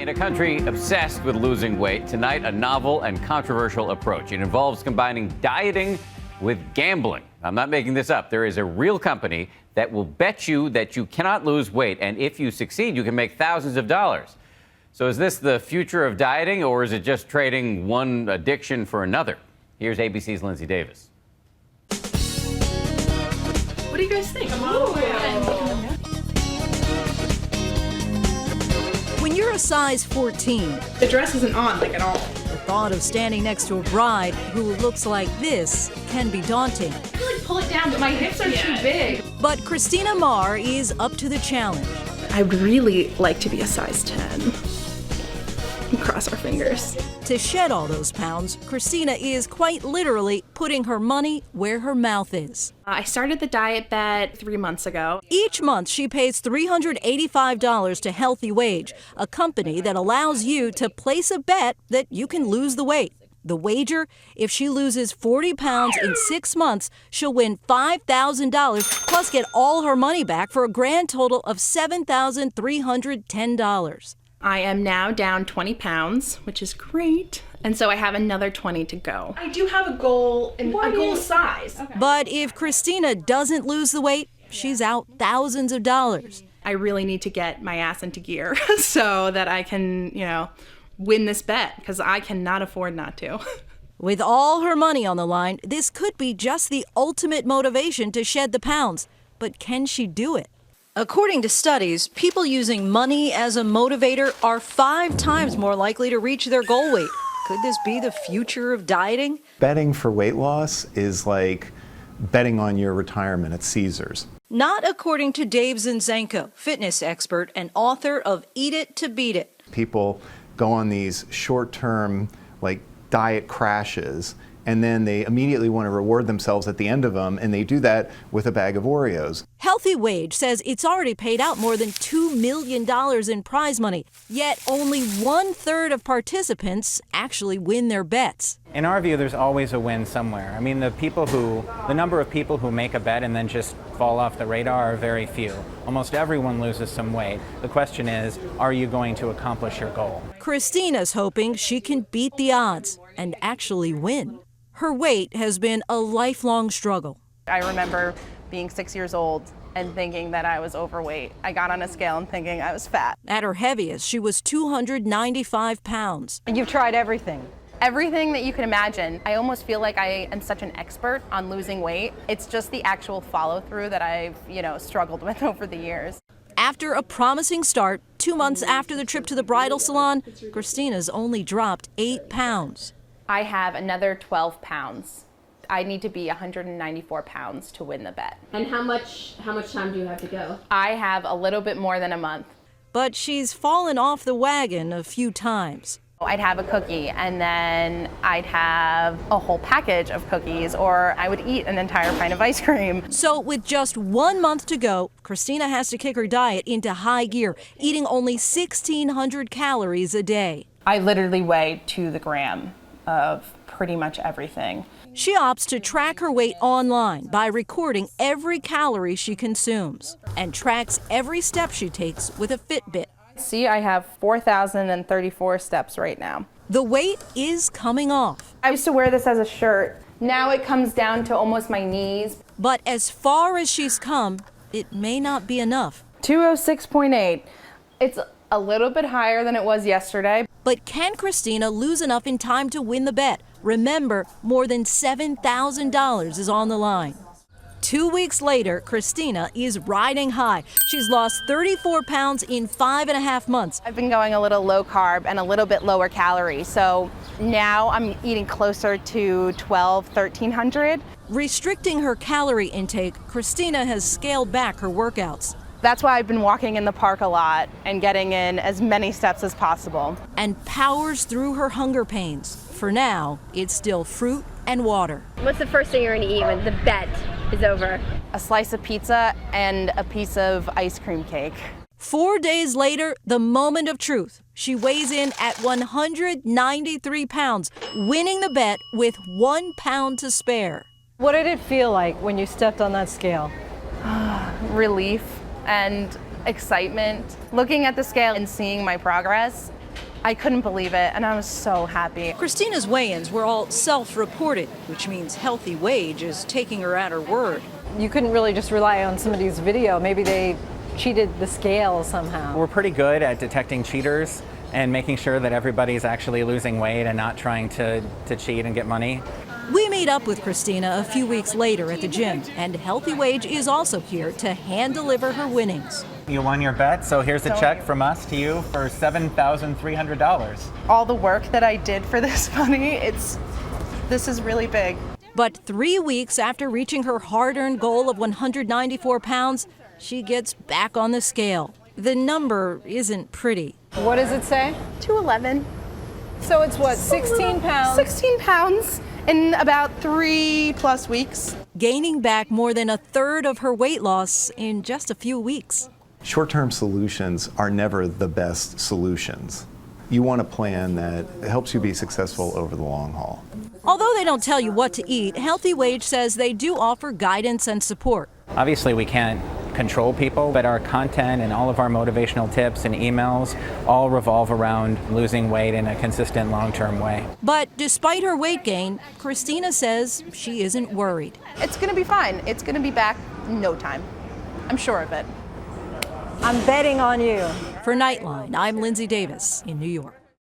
In a country obsessed with losing weight, tonight a novel and controversial approach. It involves combining dieting with gambling. I'm not making this up. There is a real company that will bet you that you cannot lose weight, and if you succeed, you can make thousands of dollars. So is this the future of dieting, or is it just trading one addiction for another? Here's ABC's Lindsay Davis. What do you guys think? When you're a size 14, The dress isn't on, like, at all. the thought of standing next to a bride who looks like this can be daunting. I feel like pull it down, but my hips are too big. But Christina Marr is up to the challenge. I would really like to be a size 10. Cross our fingers. To shed all those pounds, Christina is quite literally putting her money where her mouth is. I started the diet bet 3 months ago. Each month, she pays $385 to HealthyWage, a company that allows you to place a bet that you can lose the weight. The wager, if she loses 40 pounds in 6 months, she'll win $5,000 plus get all her money back for a grand total of $7,310. I am now down 20 pounds, which is great. And so I have another 20 to go. I do have a goal, size. Okay. But if Christina doesn't lose the weight, she's out thousands of dollars. I really need to get my ass into gear so that I can, win this bet, because I cannot afford not to. With all her money on the line, this could be just the ultimate motivation to shed the pounds. But can she do it? According to studies, people using money as a motivator are 5 times more likely to reach their goal weight. Could this be the future of dieting? Betting for weight loss is like betting on your retirement at Caesars. Not according to Dave Zinzenko, fitness expert and author of Eat It to Beat It. People go on these short-term, diet crashes, and then they immediately want to reward themselves at the end of them, and they do that with a bag of Oreos. HealthyWage says it's already paid out more than $2 million in prize money, yet only 1/3 of participants actually win their bets. In our view, there's always a win somewhere. I mean, the number of people who make a bet and then just fall off the radar are very few. Almost everyone loses some weight. The question is, are you going to accomplish your goal? Christina's hoping she can beat the odds and actually win. Her weight has been a lifelong struggle. I remember being 6 years old and thinking that I was overweight. I got on a scale and thinking I was fat. At her heaviest, she was 295 pounds. And you've tried everything. Everything that you can imagine. I almost feel like I am such an expert on losing weight. It's just the actual follow-through that I've, struggled with over the years. After a promising start, 2 months after the trip to the bridal salon, Christina's only dropped 8 pounds. I have another 12 pounds. I need to be 194 pounds to win the bet. And how much time do you have to go? I have a little bit more than a month. But she's fallen off the wagon a few times. I'd have a cookie, and then I'd have a whole package of cookies, or I would eat an entire pint of ice cream. So with just 1 month to go, Christina has to kick her diet into high gear, eating only 1,600 calories a day. I literally weigh to the gram of pretty much everything. She opts to track her weight online by recording every calorie she consumes and tracks every step she takes with a Fitbit. See, I have 4,034 steps right now. The weight is coming off. I used to wear this as a shirt. Now it comes down to almost my knees. But as far as she's come, it may not be enough. 206.8. It's a little bit higher than it was yesterday. But can Christina lose enough in time to win the bet? Remember, more than $7,000 is on the line. 2 weeks later, Christina is riding high. She's lost 34 pounds in 5.5 months. I've been going a little low carb and a little bit lower calorie. So now I'm eating closer to 1,300. Restricting her calorie intake, Christina has scaled back her workouts. That's why I've been walking in the park a lot and getting in as many steps as possible. And powers through her hunger pains. For now, it's still fruit and water. What's the first thing you're going to eat when the bet is over? A slice of pizza and a piece of ice cream cake. 4 days later, the moment of truth. She weighs in at 193 pounds, winning the bet with 1 pound to spare. What did it feel like when you stepped on that scale? Relief and excitement. Looking at the scale and seeing my progress, I couldn't believe it, and I was so happy. Christina's weigh-ins were all self-reported, which means HealthyWage is taking her at her word. You couldn't really just rely on somebody's video. Maybe they cheated the scale somehow. We're pretty good at detecting cheaters and making sure that everybody's actually losing weight and not trying to cheat and get money. We meet up with Christina a few weeks later at the gym, and HealthyWage is also here to hand-deliver her winnings. You won your bet, so here's a check from us to you for $7,300. All the work that I did for this money, this is really big. But 3 weeks after reaching her hard-earned goal of 194 pounds, she gets back on the scale. The number isn't pretty. What does it say? 211. So it's what, 16 pounds? 16 pounds in about 3+ weeks. Gaining back more than a third of her weight loss in just a few weeks. Short-term solutions are never the best solutions. You want a plan that helps you be successful over the long haul. Although they don't tell you what to eat, HealthyWage says they do offer guidance and support. Obviously, we can't control people, but our content and all of our motivational tips and emails all revolve around losing weight in a consistent long-term way. But despite her weight gain, Christina says she isn't worried. It's gonna be fine. It's gonna be back in no time. I'm sure of it. I'm betting on you. For Nightline, I'm Lindsay Davis in New York.